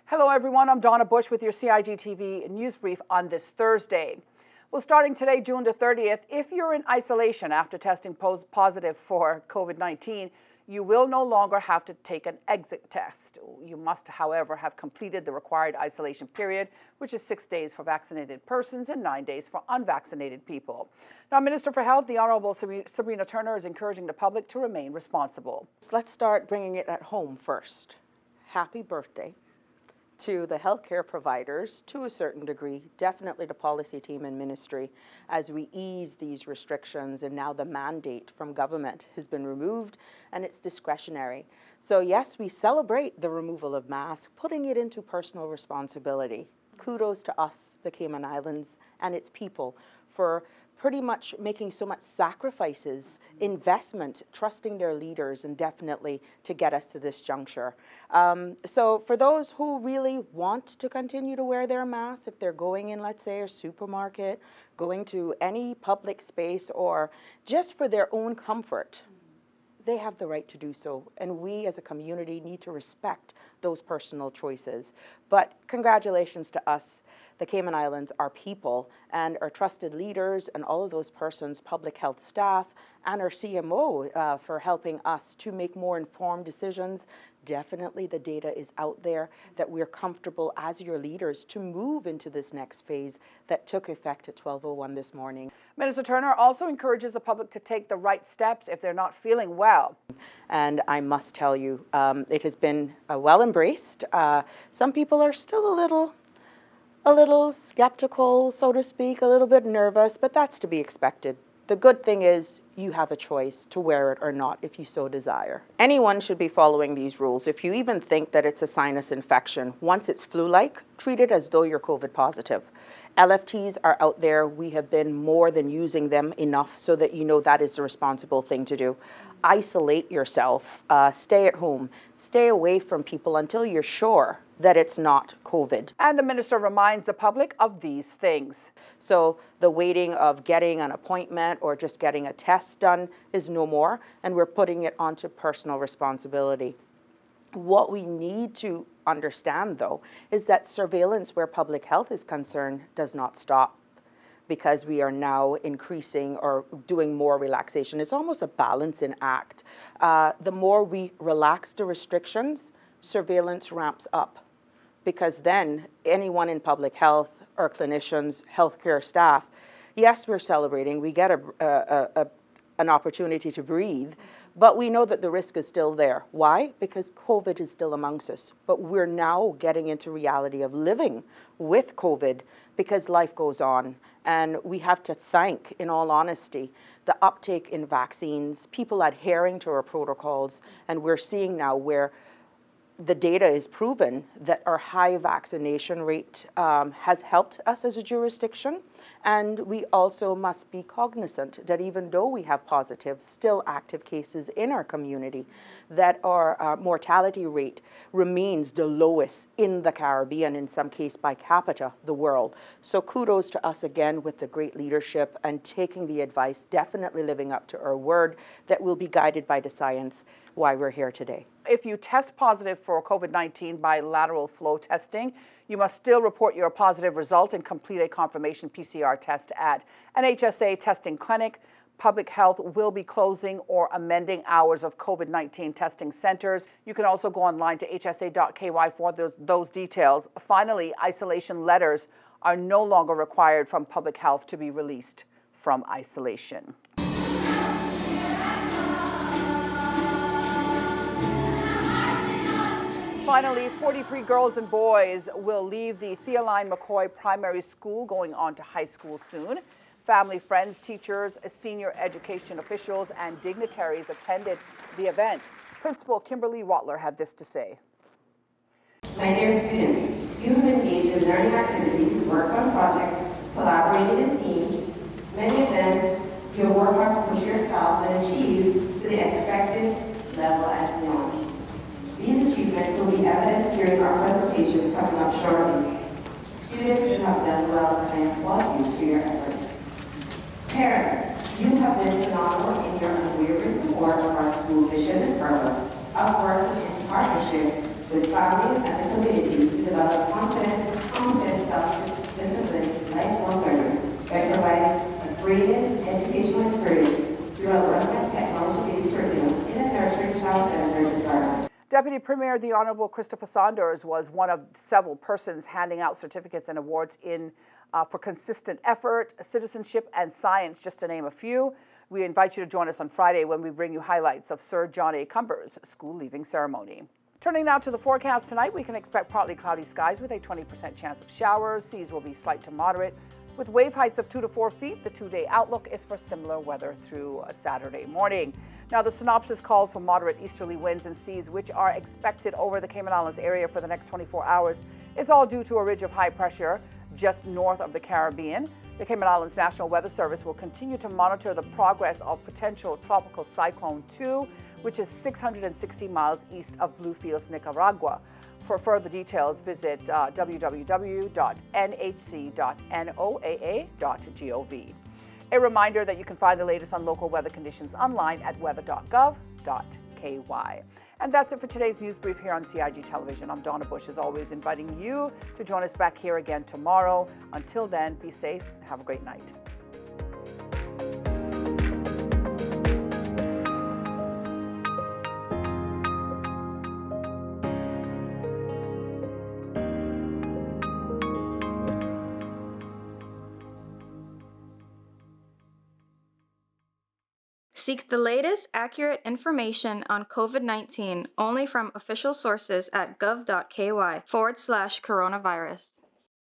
Hello everyone, I'm Donna Bush with your CIG-TV news brief on this Thursday. Well, starting today, June the 30th, if you're in isolation after testing positive for COVID-19, you will no longer have to take an exit test. You must, however, have completed the required isolation period, which is 6 days for vaccinated persons and 9 days for unvaccinated people. Now, Minister for Health, the Honourable Sabrina Turner, is encouraging the public to remain responsible. Let's start bringing it at home first. Happy birthday to the healthcare providers, to a certain degree, definitely the policy team and ministry, as we ease these restrictions, and now the mandate from government has been removed and it's discretionary. So yes, we celebrate the removal of masks, putting it into personal responsibility. Kudos to us, the Cayman Islands, and its people for pretty much making so much sacrifices, investment, trusting their leaders, and definitely to get us to this juncture. So for those who really want to continue to wear their masks, if they're going in, let's say, a supermarket, going to any public space, or just for their own comfort, they have the right to do so. And we as a community need to respect those personal choices. But congratulations to us, the Cayman Islands, our people, and our trusted leaders, and all of those persons, public health staff, and our CMO for helping us to make more informed decisions. Definitely the data is out there that we're comfortable as your leaders to move into this next phase that took effect at 12:01 this morning. Minister Turner also encourages the public to take the right steps if they're not feeling well. And I must tell you, it has been well embraced. Some people are still a little skeptical, so to speak, a little bit nervous, but that's to be expected. The good thing is you have a choice to wear it or not if you so desire. Anyone should be following these rules. If you even think that it's a sinus infection, once it's flu-like, treat it as though you're COVID positive. LFTs are out there. We have been more than using them enough so that you know that is the responsible thing to do. Isolate yourself, stay at home, stay away from people until you're sure that it's not COVID. And the minister reminds the public of these things. So the waiting of getting an appointment or just getting a test done is no more, and we're putting it onto personal responsibility. What we need to understand, though, is that surveillance where public health is concerned does not stop, because we are now increasing or doing more relaxation. It's almost a balancing act. The more we relax the restrictions, surveillance ramps up, because then anyone in public health or clinicians, healthcare staff, yes, we're celebrating, we get an opportunity to breathe, but we know that the risk is still there. Why? Because COVID is still amongst us. But we're now getting into reality of living with COVID because life goes on. And we have to thank, in all honesty, the uptake in vaccines, people adhering to our protocols, and we're seeing now where the data is proven that our high vaccination rate has helped us as a jurisdiction. And we also must be cognizant that even though we have positives, still active cases in our community, that our mortality rate remains the lowest in the Caribbean, in some case by capita, the world. So kudos to us again with the great leadership and taking the advice, definitely living up to our word that we'll be guided by the science, why we're here today. If you test positive for COVID-19 by lateral flow testing, you must still report your positive result and complete a confirmation PCR test at an HSA testing clinic. Public Health will be closing or amending hours of COVID-19 testing centers. You can also go online to hsa.ky for those details. Finally, isolation letters are no longer required from Public Health to be released from isolation. Finally, 43 girls and boys will leave the Theoline McCoy Primary School going on to high school soon. Family, friends, teachers, senior education officials, and dignitaries attended the event. Principal Kimberly Watler had this to say. My dear students, you have engaged in learning activities, worked on projects, collaborated in teams. Many of them you have worked hard to push yourself and achieve to the expected level and beyond. These achievements will be evidenced during our presentations coming up shortly. Students, you have done well, and I applaud you for your efforts. Parents, you have been phenomenal in your unwavering support of our school's mission and purpose of working in partnership with families and the community to develop Deputy Premier, the Honourable Christopher Saunders, was one of several persons handing out certificates and awards for consistent effort, citizenship, and science, just to name a few. We invite you to join us on Friday when we bring you highlights of Sir John A. Cumber's school leaving ceremony. Turning now to the forecast tonight, we can expect partly cloudy skies with a 20% chance of showers. Seas will be slight to moderate with wave heights of 2 to 4 feet. The 2-day outlook is for similar weather through Saturday morning. Now, the synopsis calls for moderate easterly winds and seas, which are expected over the Cayman Islands area for the next 24 hours. It's all due to a ridge of high pressure just north of the Caribbean. The Cayman Islands National Weather Service will continue to monitor the progress of potential tropical cyclone 2, which is 660 miles east of Bluefields, Nicaragua. For further details, visit www.nhc.noaa.gov. A reminder that you can find the latest on local weather conditions online at weather.gov.ky. And that's it for today's news brief here on CIG Television. I'm Donna Bush, as always, inviting you to join us back here again tomorrow. Until then, be safe and have a great night. Seek the latest, accurate information on COVID-19 only from official sources at gov.ky/coronavirus.